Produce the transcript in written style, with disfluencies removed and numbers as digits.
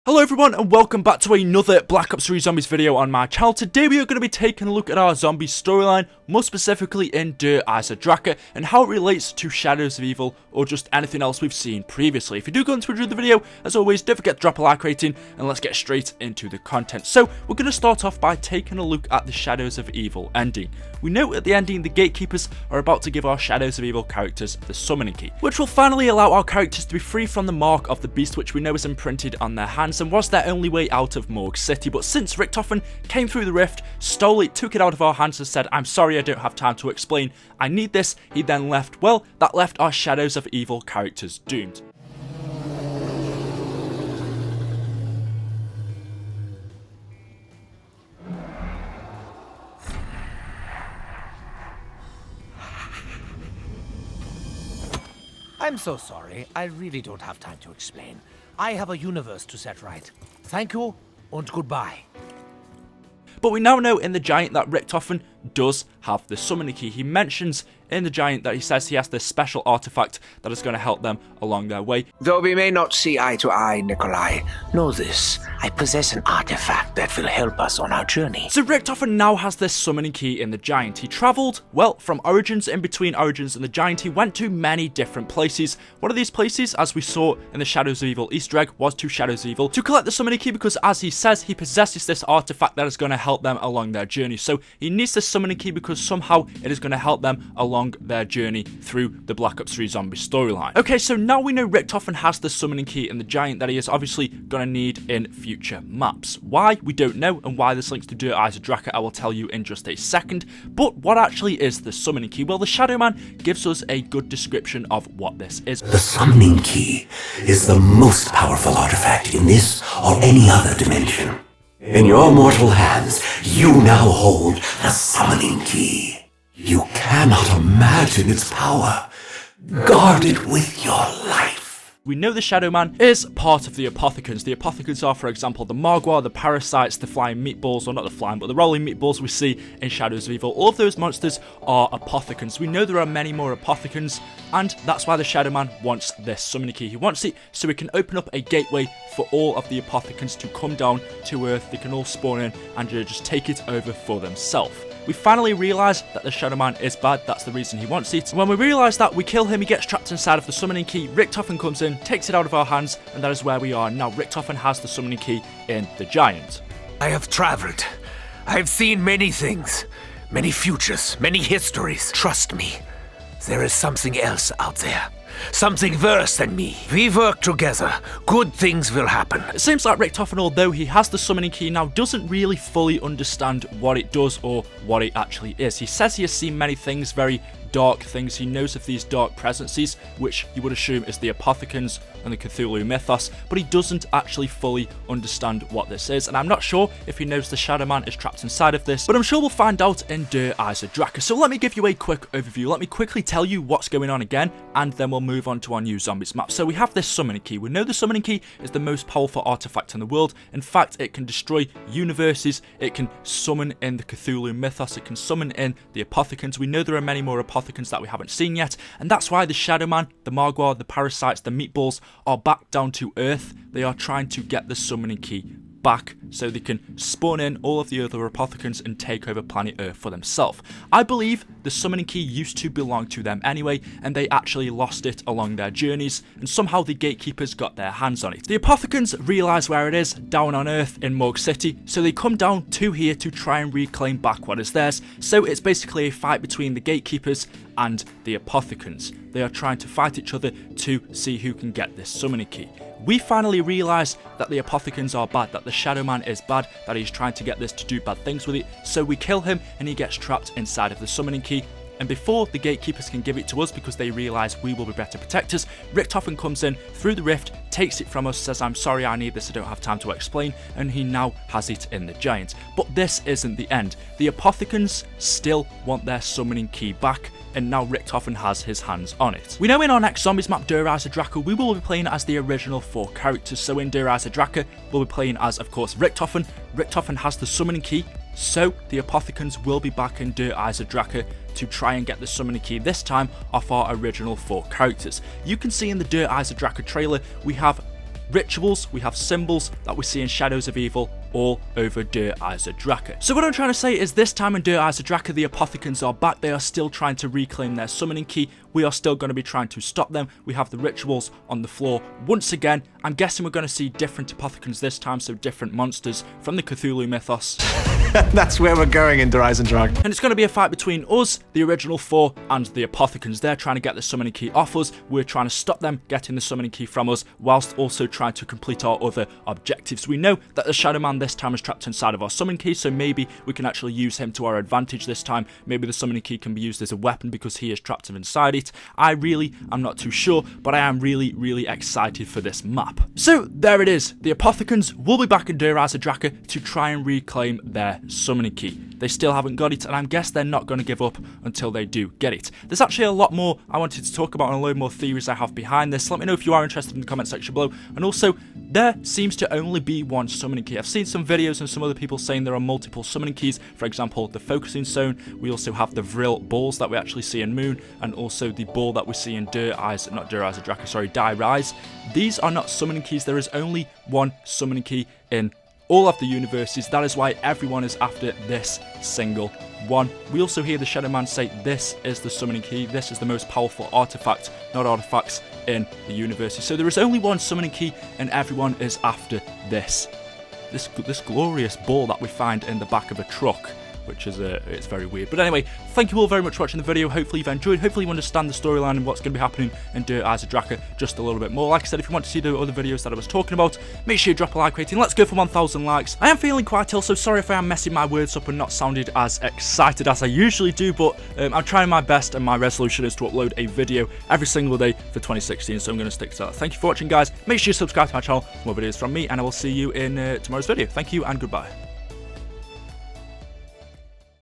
Hello everyone and welcome back to another Black Ops 3 Zombies video on my channel. Today we are going to be taking a look at our zombie storyline, more specifically in Eisendrache, and how it relates to Shadows of Evil or just anything else we've seen previously. If you do go into enjoy the video, as always, don't forget to drop a like rating and let's get straight into the content. So we're going to start off by taking a look at the Shadows of Evil ending. We know at the ending the gatekeepers are about to give our Shadows of Evil characters the summoning key, which will finally allow our characters to be free from the mark of the beast, which we know is imprinted on their hands and was their only way out of Morgue City. But since Richtofen came through the rift, stole it, took it out of our hands and said, "I'm sorry, I don't have time to explain, I need this," he then left. Well, that left our Shadows of Evil characters doomed. I'm so sorry. I really don't have time to explain. I have a universe to set right. Thank you, and goodbye. But we now know in the Giant that Richtofen does have the summoning key. He mentions in the Giant that he says he has this special artifact that is going to help them along their way. Though we may not see eye to eye, Nikolai, know this. I possess an artifact that will help us on our journey. So Richtofen now has this summoning key in the Giant. He travelled, well, from Origins. In between Origins and the Giant, he went to many different places. One of these places, as we saw in the Shadows of Evil EasterEgg, was to Shadows of Evil to collect the summoning key, because as he says, he possesses this artifact that is going to help them along their journey. So he needs this summoning key because somehow it is going to help them along their journey through the Black Ops 3 zombie storyline. Okay, so now we know Richtofen has the summoning key in the Giant that he is obviously going to need in future maps. Why? We don't know, and why this links to Eisendrache I will tell you in just a second. But what actually is the summoning key? Well, the Shadow Man gives us a good description of what this is. The summoning key is the most powerful artifact in this or any other dimension. In your mortal hands, you now hold the summoning key. You cannot imagine its power. Guard it with your life. We know the Shadow Man is part of the Apothicans. The Apothicans are, for example, the Margwa, the Parasites, the Flying Meatballs, or not the Flying, but the Rolling Meatballs we see in Shadows of Evil. All of those monsters are Apothicans. We know there are many more Apothicans, and that's why the Shadow Man wants this summoning key. He wants it so he can open up a gateway for all of the Apothicans to come down to Earth. They can all spawn in and just take it over for themselves. We finally realise that the Shadow Man is bad, that's the reason he wants it. When we realise that, we kill him, he gets trapped inside of the summoning key, Richtofen comes in, takes it out of our hands, and that is where we are now. Richtofen has the summoning key in the Giant. I have traveled. I've seen many things. Many futures, many histories. Trust me, there is something else out there. Something worse than me. We work together. Good things will happen. It seems like Richtofen, although he has the summoning key now, doesn't really fully understand what it does or what it actually is. He says he has seen many things, very dark things. He knows of these dark presences, which you would assume is the Apothicans and the Cthulhu mythos, but he doesn't actually fully understand what this is, and I'm not sure if he knows the Shadow Man is trapped inside of this, but I'm sure we'll find out in Eisendrache. So let me give you a quick overview. Let me quickly tell you what's going on again, and then we'll move on to our new zombies map. So we have this summoning key. We know the summoning key is the most powerful artifact in the world. In fact, it can destroy universes, it can summon in the Cthulhu mythos, it can summon in the Apothicans. We know there are many more Apothicans that we haven't seen yet, and that's why the Shadow Man, the Margwa, the Parasites, the Meatballs are back down to Earth. They are trying to get the summoning key back so they can spawn in all of the other Apothicans and take over planet Earth for themselves. I believe the summoning key used to belong to them anyway, and they actually lost it along their journeys, and somehow the gatekeepers got their hands on it. The Apothicans realise where it is, down on Earth in Morgue City, so they come down to here to try and reclaim back what is theirs. So it's basically a fight between the gatekeepers and the Apothicans. They are trying to fight each other to see who can get this summoning key. We finally realise that the Apothicans are bad, that the Shadow Man is bad, that he's trying to get this to do bad things with it, so we kill him and he gets trapped inside of the summoning key. And before the gatekeepers can give it to us, because they realise we will be better protectors, Richtofen comes in through the rift, takes it from us, says, "I'm sorry, I need this, I don't have time to explain," and he now has it in the Giant. But this isn't the end. The Apothicans still want their summoning key back, and now Richtofen has his hands on it. We know in our next zombies map, Eisendrache, we will be playing as the original 4 characters. So in Eisendrache, we'll be playing as, of course, Richtofen. Richtofen has the summoning key, so the Apothicans will be back in Eisendrache to try and get the summoning key, this time off our original 4 characters. You can see in the Eisendrache trailer, we have rituals, we have symbols that we see in Shadows of Evil all over Der Eisendrache. So what I'm trying to say is this time in Der Eisendrache, the Apothicans are back. They are still trying to reclaim their summoning key. We are still going to be trying to stop them. We have the rituals on the floor once again. I'm guessing we're going to see different Apothicans this time, so different monsters from the Cthulhu mythos. That's where we're going in Der Eisendrache. And it's going to be a fight between us, the original 4, and the Apothicans. They're trying to get the summoning key off us. We're trying to stop them getting the summoning key from us, whilst also trying to complete our other objectives. We know that the Shadow Man this time is trapped inside of our summoning key, so maybe we can actually use him to our advantage this time. Maybe the summoning key can be used as a weapon because he is trapped inside it. I really am not too sure, but I am really excited for this map. So there it is. The Apothicans will be back in Der Eisendrache to try and reclaim their summoning key. They still haven't got it, and I guess they're not going to give up until they do get it. There's actually a lot more I wanted to talk about and a load more theories I have behind this. Let me know if you are interested in the comment section below. And also, there seems to only be one summoning key. I've seen some videos and some other people saying there are multiple summoning keys. For example, the focusing stone. We also have the Vril balls that we actually see in Moon, and also the ball that we see in Die Rise. These are not summoning keys. There is only one summoning key in all of the universes. That is why everyone is after this single one. We also hear the Shadow Man say this is the summoning key. This is the most powerful artifact, not artifacts in the universes. So there is only one summoning key, and everyone is after this glorious ball that we find in the back of a truck, which is it's very weird. But anyway, thank you all very much for watching the video. Hopefully you've enjoyed. Hopefully you understand the storyline and what's going to be happening in Der Eisendrache just a little bit more. Like I said, if you want to see the other videos that I was talking about, make sure you drop a like rating. Let's go for 1,000 likes. I am feeling quite ill, so sorry if I am messing my words up and not sounded as excited as I usually do, but I'm trying my best, and my resolution is to upload a video every single day for 2016, so I'm going to stick to that. Thank you for watching, guys. Make sure you subscribe to my channel for more videos from me, and I will see you in tomorrow's video. Thank you and goodbye.